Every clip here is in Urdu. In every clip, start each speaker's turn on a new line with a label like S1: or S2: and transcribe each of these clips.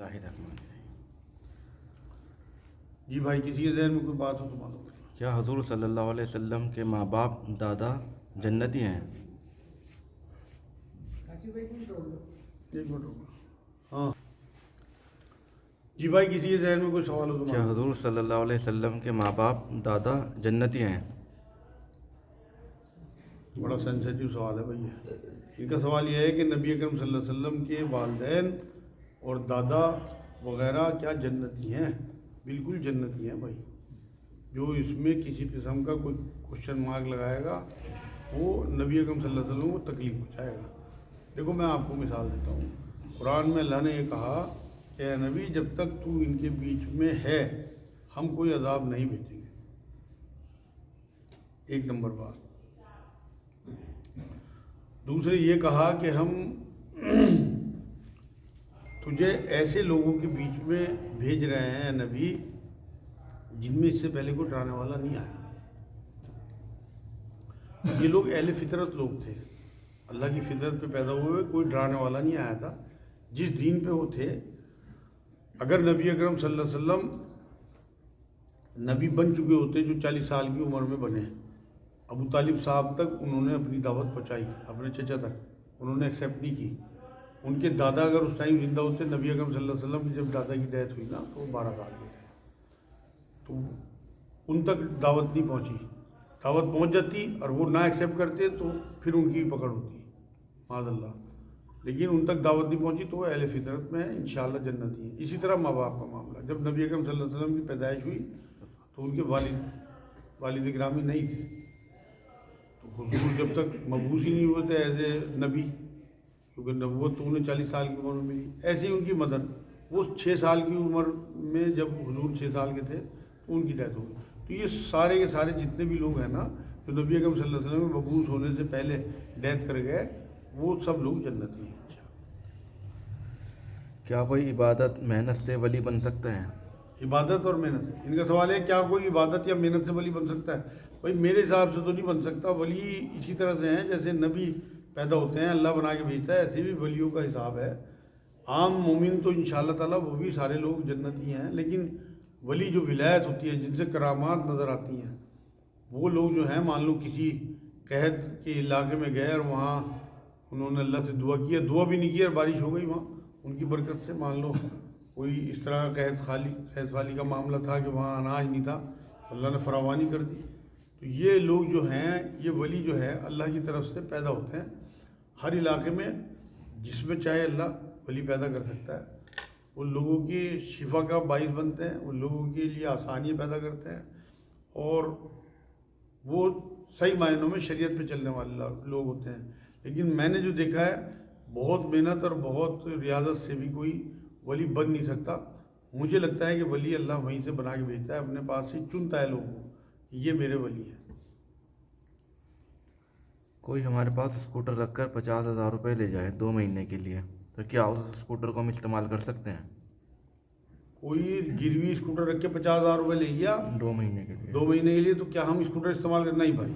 S1: اللہ الرحمن الرحیم۔
S2: جی بھائی، کسی کے ذہن میں کوئی بات ہو تو معلوم کرو۔
S1: کیا حضور صلی اللہ علیہ وسلم کے ماں باپ دادا جنتی ہیں؟
S2: ایک منٹ ہوگا۔ ہاں جی بھائی، کسی کے ذہن میں کوئی سوال ہو تو
S1: کیا
S2: معلوم
S1: حضور صلی اللہ علیہ وسلم کے ماں باپ دادا جنتی ہیں؟
S2: کرو۔ بڑا سینسیٹیو سوال ہے بھائی یہ۔ ان کا سوال یہ ہے کہ نبی اکرم صلی اللہ علیہ وسلم کے والدین اور دادا وغیرہ کیا جنتی ہیں؟ بالکل جنتی ہیں بھائی۔ جو اس میں کسی قسم کا کوئی کوشچن مارک لگائے گا وہ نبی اکرم صلی اللہ علیہ وسلم کو تکلیف پہنچائے گا۔ دیکھو، میں آپ کو مثال دیتا ہوں۔ قرآن میں اللہ نے یہ کہا کہ اے نبی، جب تک تو ان کے بیچ میں ہے ہم کوئی عذاب نہیں بھیجیں گے۔ ایک نمبر بات۔ دوسرے یہ کہا کہ ہم تجھے ایسے لوگوں کے بیچ میں بھیج رہے ہیں نبی جن میں اس سے پہلے کوئی ڈرانے والا نہیں آیا۔ یہ لوگ اہل فطرت لوگ تھے، اللہ کی فطرت پہ پیدا ہوئے، کوئی ڈرانے والا نہیں آیا تھا۔ جس دین پہ وہ تھے، اگر نبی اکرم صلی اللہ علیہ وسلم نبی بن چکے ہوتے جو 40 سال کی عمر میں بنے، ابو طالب صاحب تک انہوں نے اپنی دعوت پہنچائی، اپنے چچا تک انہوں نے ایکسیپٹ نہیں کی۔ ان کے دادا اگر اس ٹائم زندہ ہوتے، نبی اکرم صلی اللہ علیہ وسلم کی جب دادا کی ڈیتھ ہوئی نا تو وہ 12 سال کے تھے، تو ان تک دعوت نہیں پہنچی۔ دعوت پہنچ جاتی اور وہ نہ ایکسیپٹ کرتے تو پھر ان کی پکڑ ہوتی، معاذ اللہ۔ لیکن ان تک دعوت نہیں پہنچی تو وہ اہل فطرت میں انشاءاللہ جنتی ہیں۔ اسی طرح ماں باپ کا معاملہ، جب نبی اکرم صلی اللہ علیہ وسلم کی پیدائش ہوئی تو ان کے والد گرامی نہیں تھے، تو حضور جب تک مبعوث ہی نہیں ہوئے تھے ایز اے نبی، کیونکہ نبوت تو انہیں 40 سال کی عمر میں ملی۔ ایسے ہی ان کی مدد، وہ 6 سال کی عمر میں جب حضور 6 سال کے تھے تو ان کی ڈیتھ ہو گئی۔ تو یہ سارے کے سارے جتنے بھی لوگ ہیں نا جو نبی اکرم صلی اللہ علیہ وسلم میں مبعوث ہونے سے پہلے ڈیتھ کر گئے، وہ سب لوگ جنتی ہیں۔
S1: کیا کوئی عبادت محنت سے ولی بن سکتا ہے؟
S2: عبادت اور محنت، ان کا سوال ہے کیا کوئی عبادت یا محنت سے ولی بن سکتا ہے؟ بھائی میرے حساب سے تو نہیں بن سکتا۔ ولی اسی طرح سے ہیں جیسے نبی پیدا ہوتے ہیں، اللہ بنا کے بھیجتا ہے، ایسے بھی ولیوں کا حساب ہے۔ عام مومن تو انشاءاللہ تعالیٰ وہ بھی سارے لوگ جنتی ہیں، لیکن ولی جو ولایت ہوتی ہے، جن سے کرامات نظر آتی ہیں، وہ لوگ جو ہیں، مان لو کسی قحط کے علاقے میں گئے اور وہاں انہوں نے اللہ سے دعا کی، دعا بھی نہیں کی اور بارش ہو گئی وہاں ان کی برکت سے۔ مان لو کوئی اس طرح کا قحط خالی کا معاملہ تھا کہ وہاں اناج نہیں تھا، اللہ نے فراوانی کر دی، تو یہ لوگ جو ہیں، یہ ولی جو ہے اللہ کی طرف سے پیدا ہوتے ہیں۔ ہر علاقے میں جس میں چاہے اللہ ولی پیدا کر سکتا ہے۔ ان لوگوں کی شفا کا باعث بنتے ہیں، ان لوگوں کے لیے آسانیاں پیدا کرتے ہیں، اور وہ صحیح معنوں میں شریعت پہ چلنے والے لوگ ہوتے ہیں۔ لیکن میں نے جو دیکھا ہے، بہت محنت اور بہت ریاضت سے بھی کوئی ولی بن نہیں سکتا۔ مجھے لگتا ہے کہ ولی اللہ وہیں سے بنا کے بھیجتا ہے، اپنے پاس سے چنتا ہے لوگوں کو، یہ میرے ولی ہیں۔
S1: کوئی ہمارے پاس اسکوٹر رکھ کر 50,000 روپے لے جائے 2 مہینے کے لیے، تو کیا اس اسکوٹر کو ہم استعمال کر سکتے ہیں؟
S2: کوئی گروی اسکوٹر رکھ کے 50,000 روپے لے گیا
S1: 2 مہینے کے لیے
S2: 2 مہینے کے لیے، تو کیا ہم اسکوٹر استعمال کرنا ہی بھائی؟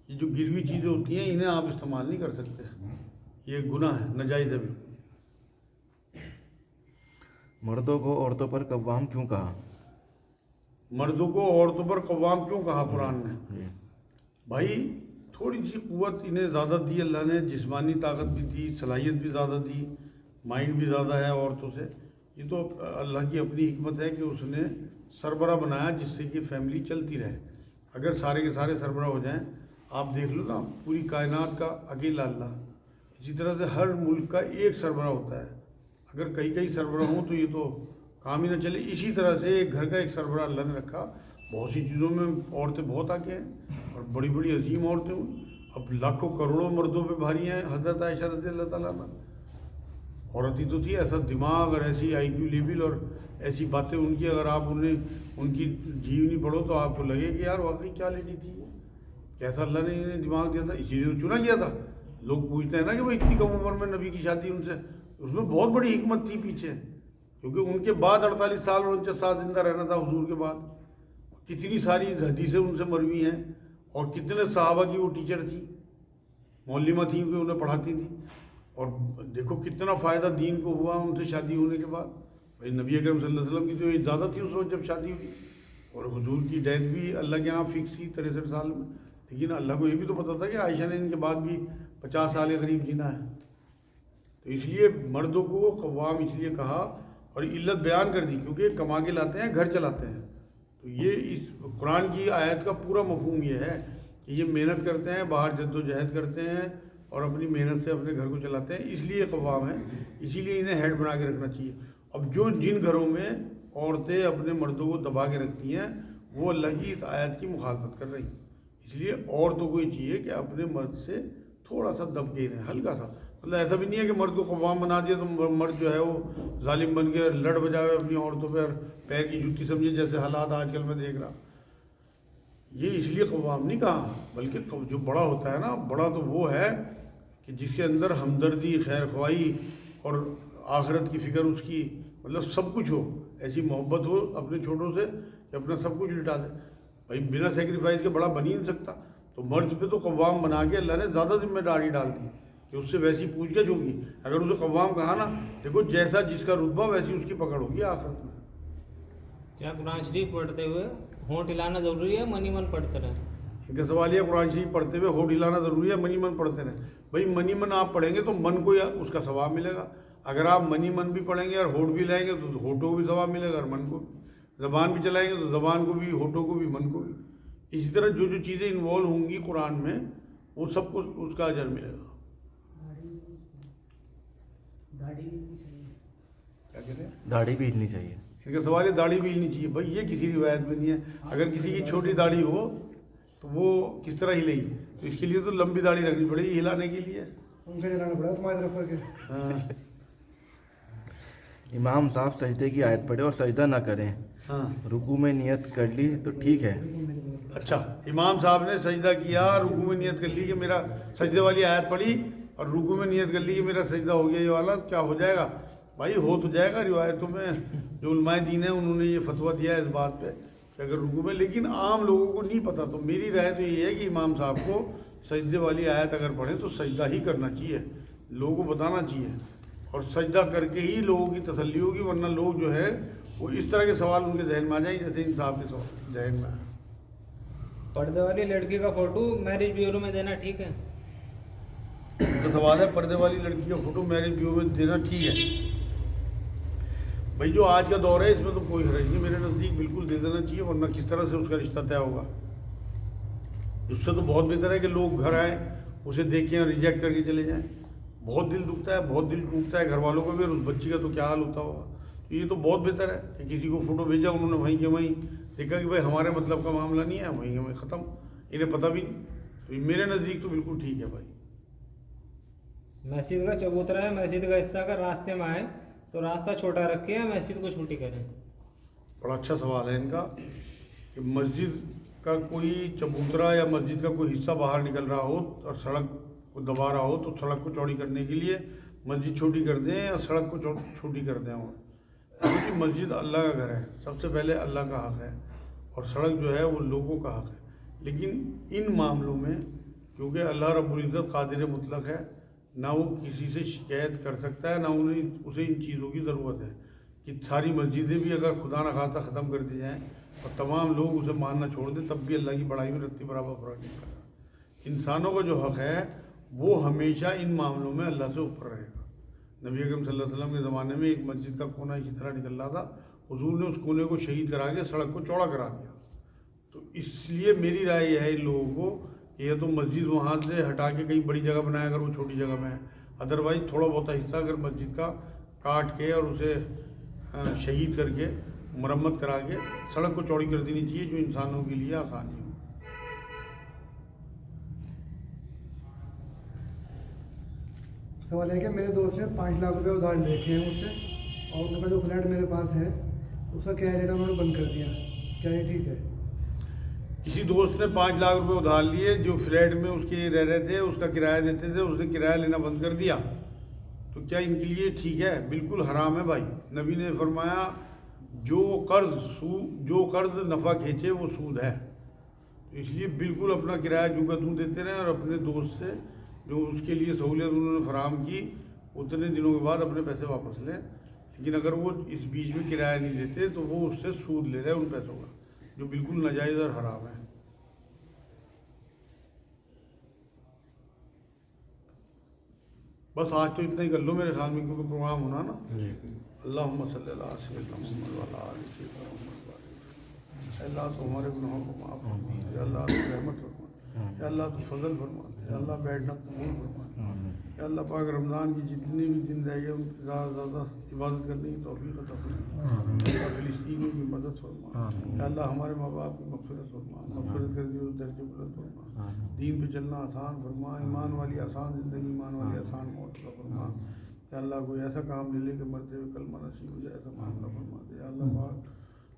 S2: یہ جو گروی چیزیں ہوتی ہیں انہیں آپ استعمال نہیں کر سکتے، یہ گناہ ہے، ناجائز ہے بالکل۔
S1: مردوں کو عورتوں پر قوام کیوں کہا؟
S2: مردوں کو عورتوں پر قوام کیوں کہا قرآن نے؟
S1: جی۔
S2: بھائی تھوڑی سی قوت انہیں زیادہ دی اللہ نے، جسمانی طاقت بھی دی، صلاحیت بھی زیادہ دی، مائنڈ بھی زیادہ ہے عورتوں سے۔ یہ تو اللہ کی اپنی حکمت ہے کہ اس نے سربراہ بنایا جس سے کہ فیملی چلتی رہے۔ اگر سارے کے سارے سربراہ ہو جائیں، آپ دیکھ لو نا، پوری کائنات کا اکیلا اللہ۔ اسی طرح سے ہر ملک کا ایک سربراہ ہوتا ہے، اگر کئی سربراہ ہوں تو یہ تو کام ہی نہ چلے۔ اسی طرح سے ایک گھر کا ایک سربراہ اللہ نے رکھا۔ بہت سی چیزوں میں عورتیں بہت آگے ہیں، اور بڑی بڑی عظیم عورتیں ہوں، اب لاکھوں کروڑوں مردوں پہ بھاری ہیں۔ حضرت عائشہ رضی اللہ تعالیٰ عنہ عورت ہی تو تھی، ایسا دماغ اور ایسی آئی کیو لیول اور ایسی باتیں ان کی، اگر آپ ان کی جیونی پڑھو تو آپ کو لگے کہ یار واقعی کیا لیڈی تھی، کیسا اللہ نے انہیں دماغ دیا تھا، اسی لیے چنا گیا تھا۔ لوگ پوچھتے ہیں نا کہ وہ اتنی کم عمر میں نبی کی شادی ان سے، اس میں بہت بڑی حکمت تھی پیچھے، کیونکہ ان کے بعد 48 سال اور 49 سال زندہ رہنا تھا حضور کے بعد۔ کتنی ساری حدیثیں ان سے مروی ہیں، اور کتنے صحابہ کی وہ ٹیچر تھی، معلمہ تھیں کہ انہیں پڑھاتی تھیں، اور دیکھو کتنا فائدہ دین کو ہوا ان سے شادی ہونے کے بعد۔ بھائی نبی اکرم صلی اللہ علیہ وسلم کی تو اجازت تھی اس وقت جب شادی ہوئی، اور حضور کی ڈیتھ بھی اللہ کے یہاں فکس تھی 63 سال میں، لیکن اللہ کو یہ بھی تو پتہ تھا کہ عائشہ نے ان کے بعد بھی 50 سال کے قریب جینا ہے. تو اس لیے مردوں کو قوام اس لیے کہا اور علت بیان کر دی کیونکہ کما کے لاتے ہیں، گھر چلاتے ہیں. تو یہ اس قرآن کی آیت کا پورا مفہوم یہ ہے کہ یہ محنت کرتے ہیں، باہر جد و جہد کرتے ہیں اور اپنی محنت سے اپنے گھر کو چلاتے ہیں، اس لیے قوام ہے، اسی لیے انہیں ہیڈ بنا کے رکھنا چاہیے. اب جن گھروں میں عورتیں اپنے مردوں کو دبا کے رکھتی ہیں وہ اللہ کی اس آیت کی مخالفت کر رہی ہیں. اس لیے عورتوں کو یہ چاہیے کہ اپنے مرد سے تھوڑا سا دب کے رہیں، ہلکا سا. مطلب ایسا بھی نہیں ہے کہ مرد کو قوام بنا دیا تو مرد جو ہے وہ ظالم بن کے لڑ بجاوے اپنی عورتوں پہ اور پیر کی جوتی سمجھے، جیسے حالات آج کل میں دیکھ رہا. یہ اس لیے قوام نہیں کہا، بلکہ جو بڑا ہوتا ہے نا، بڑا تو وہ ہے کہ جس کے اندر ہمدردی، خیر خواہی اور آخرت کی فکر اس کی مطلب سب کچھ ہو، ایسی محبت ہو اپنے چھوٹوں سے کہ اپنا سب کچھ لٹا دے. بھائی بنا سیکریفائس کے بڑا بن ہی نہیں سکتا. تو مرد پہ تو قوام بنا کے اللہ نے زیادہ ذمہ داری ڈال دی کہ اس سے ویسی پوچھ گچھ ہوگی. اگر اسے قوام کہا نا، دیکھو جیسا جس کا رتبہ ویسی اس کی پکڑ ہوگی آخرت میں.
S3: کیا قرآن شریف پڑھتے ہوئے ہونٹ ہلانا ضروری ہے، منی من پڑھتے رہیں؟
S2: ان کا سوال یہ قرآن شریف پڑھتے ہوئے ہونٹ ہلانا ضروری ہے، منی من پڑھتے رہیں؟ بھائی منی من آپ پڑھیں گے تو من کو اس کا ثواب ملے گا. اگر آپ منی من بھی پڑھیں گے اور ہونٹ بھی لائیں گے تو ہونٹوں کو بھی ثواب ملے گا اور من کو بھی. زبان بھی چلائیں گے تو زبان کو بھی، ہونٹوں کو بھی، من کو بھی. اسی طرح جو چیزیں انوالو ہوں گی قرآن میں وہ سب کو اس کا اجر ملے گا. کیا کہتے ہیں؟
S1: داڑھی بھی ہلنی چاہیے.
S2: ان کا سوال ہے داڑھی بھی ہلنی چاہیے. بھائی یہ کسی روایت میں نہیں ہے. اگر کسی کی چھوٹی داڑھی ہو تو وہ کس طرح ہلے گی؟ تو اس کے لیے تو لمبی داڑھی رکھنی پڑے گی ہلانے کے لیے.
S4: ان کا جلانا پڑا تمہاری طرف کر کے.
S2: ہاں
S1: امام صاحب سجدے کی آیت پڑھے اور سجدہ نہ کریں،
S2: ہاں
S1: رکوع میں نیت کر لی تو ٹھیک ہے.
S2: اچھا، امام صاحب نے سجدہ کیا، رکوع میں نیت کر لی کہ میرا سجدے والی آیت پڑھی اور رکوع میں نیت کر لی کہ میرا سجدہ ہو گیا، یہ والا کیا ہو جائے گا؟ بھائی ہو تو جائے گا. روایتوں میں جو علماء دین ہیں انہوں نے یہ فتویٰ دیا ہے اس بات پہ کہ اگر رکوع میں، لیکن عام لوگوں کو نہیں پتہ. تو میری رائے تو یہ ہے کہ امام صاحب کو سجدے والی آیت اگر پڑھیں تو سجدہ ہی کرنا چاہیے، لوگوں کو بتانا چاہیے اور سجدہ کر کے ہی لوگوں کی تسلی ہوگی. ورنہ لوگ جو ہے وہ اس طرح کے سوال ان کے ذہن میں آ جائیں جیسے انصاف کے سوال ذہن میں آئے.
S3: پردے والی لڑکی کا فوٹو میرج بیورو میں دینا ٹھیک ہے؟
S2: ان کا سوال ہے پردے والی لڑکی کا فوٹو میرج بیورو میں دینا ٹھیک ہے؟ بھائی جو آج کا دور ہے اس میں تو کوئی حرج نہیں، میرے نزدیک بالکل دے دینا چاہیے. ورنہ کس طرح سے اس کا رشتہ طے ہوگا؟ اس سے تو بہت بہتر ہے کہ لوگ گھر آئیں، اسے دیکھیں اور ریجیکٹ کر کے چلے جائیں. بہت دل دکھتا ہے، بہت دل ٹوٹتا ہے گھر والوں کو بھی، اور اس بچی کا تو کیا حال ہوتا ہوگا. تو یہ تو بہت بہتر ہے کہ کسی کو فوٹو بھیجا، انہوں نے وہیں کے وہیں دیکھا کہ بھائی ہمارے مطلب کا معاملہ نہیں ہے، وہیں کے وہیں ختم، انہیں پتہ بھی نہیں. تو میرے نزدیک تو بالکل ٹھیک ہے. بھائی
S3: مسجد کا چبوترا ہے، مسجد کا حصہ اگر راستے میں آئے تو راستہ چھوٹا رکھے یا مسجد کو چھوٹی کریں؟
S2: بڑا اچھا سوال ہے ان کا کہ مسجد کا کوئی چبوترا یا مسجد کا کوئی حصہ باہر نکل رہا ہو اور سڑک کو دبا رہا ہو تو سڑک کو چوڑی کرنے کے لیے مسجد چھوٹی کر دیں یا سڑک کو چھوٹی کر دیں. کیونکہ مسجد اللہ کا گھر ہے، سب سے پہلے اللہ کا حق ہے، اور سڑک جو ہے وہ لوگوں کا حق ہے. لیکن ان معاملوں میں کیونکہ اللہ رب العزت قادر مطلق ہے، نہ وہ کسی سے شکایت کر سکتا ہے، نہ اسے ان چیزوں کی ضرورت ہے کہ ساری مسجدیں بھی اگر خدا نہ خواستہ ختم کر دی جائیں اور تمام لوگ اسے ماننا چھوڑ دیں تب بھی اللہ کی بڑائی میں رتی برابر فرق نہیں پڑے گا. انسانوں کا جو حق ہے وہ ہمیشہ ان معاملوں میں اللہ سے اوپر رہے گا. نبی اکرم صلی اللہ علیہ وسلم کے زمانے میں ایک مسجد کا کونا اسی طرح نکل رہا تھا، حضور نے اس کونے کو شہید کرا کے سڑک کو چوڑا کرا دیا. تو اس لیے میری رائے یہ ہے ان لوگوں کو کہ یہ تو مسجد وہاں سے ہٹا کے کہیں بڑی جگہ بنائے اگر وہ چھوٹی جگہ میں ہے، ادروائز تھوڑا بہت حصہ اگر مسجد کا کاٹ کے اور اسے شہید کر کے مرمت کرا کے سڑک کو چوڑی کر دینی چاہیے جو انسانوں کے لیے آسانی ہو.
S4: سوال ہے کہ میرے دوست نے 5 لاکھ روپے ادھار لے رکھے ہیں مجھ سے، اور ان کا جو فلیٹ میرے پاس ہے اس کا کرایہ لینا انہوں نے بند کر دیا، کیا یہ ٹھیک ہے؟
S2: کسی دوست نے 5 لاکھ روپے ادھار لیے، جو فلیٹ میں اس کے رہ رہے تھے اس کا کرایہ دیتے تھے، اس نے کرایہ لینا بند کر دیا، تو کیا ان کے لیے ٹھیک ہے؟ بالکل حرام ہے بھائی. نبی نے فرمایا جو قرض نفع کھینچے وہ سود ہے. تو اس لیے بالکل اپنا کرایہ جو کا توں دیتے رہیں اور اپنے دوست سے جو اس کے لیے سہولیت انہوں نے فراہم کی اتنے دنوں کے بعد اپنے پیسے واپس لیں. لیکن اگر وہ اس بیچ میں کرایہ نہیں دیتے تو وہ اس سے سود لے رہے ہیں ان پیسوں کا، جو بالکل ناجائز اور حرام ہے۔ بس آج تو اتنا ہی کر لو میرے خیال میں، کیونکہ پروگرام ہونا نا۔ اللہم صلی اللہ سیدنا محمد وعلی آل سیدنا محمد وعلی۔ اے اللہ تو ہمارے گناہوں کو معاف فرما، یا اللہ تو رحمت فرما، یا اللہ تو فضل فرما، یا اللہ بیٹھنا قبول فرما، یا اللہ پاک رمضان کی جتنے بھی دن رہ گئے ان کی زیادہ سے زیادہ عبادت کرنے کی توفیق عطا فرما، یا اللہ فلسطینیوں کی مدد فرما، یا اللہ ہمارے ماں باپ کی مغفرت فرما، مغفرت کر دیو درجے بلند فرما، دین پہ چلنا آسان فرما، ایمان والی آسان زندگی، ایمان والی آسان موت عطا فرما، یا اللہ کوئی ایسا کام لے لے کہ مرتے ہوئے کلمہ نصیب ہو جائے، ایسا معاملہ فرما دے۔ یا اللہ پاک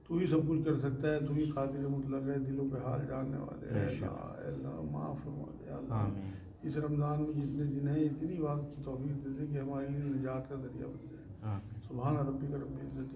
S2: تو ہی سب کچھ کر سکتا ہے، تو ہی قادر مطلق ہے، دلوں کے حال جاننے والے ہے۔ اے اللہ معاف فرما دے۔ یا اللہ اس رمضان میں جتنے دن ہیں اتنی بات کی توفیق دے دے کہ ہمارے لیے نجات کا ذریعہ بن جائے۔ سبحان ربک رب العزت